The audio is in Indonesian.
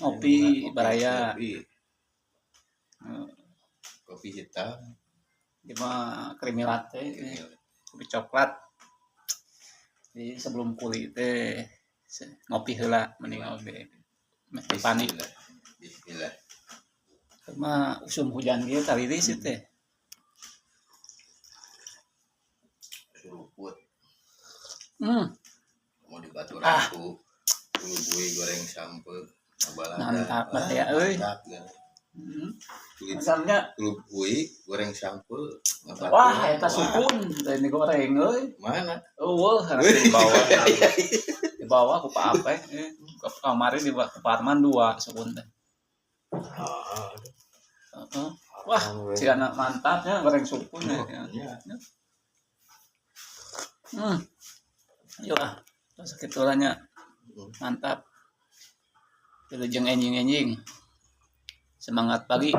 Ngopi baraya. Kopi hitam. Cuma creamy latte, kopi coklat. Jadi sebelum kulit teh ngopi heula mending ngopi. Mesti panik. Bismillah. Cuma usum hujan gitu tariris teh. Seruput. Mau dibatur aku. Bui goreng sampe. Mantap ya euy. Misalnya bui goreng sampe. Wah, eta sukun teh digoreng euy. Mana? Eueuh, di bawah. Di bawah ku Pak Apek. Kemarin di Parman 2 sukun teh. Wah, ciana mantapnya goreng sukun ya. Yuk ah, sakitulanya mantap. Wilujeng enjing-enjing. Semangat pagi.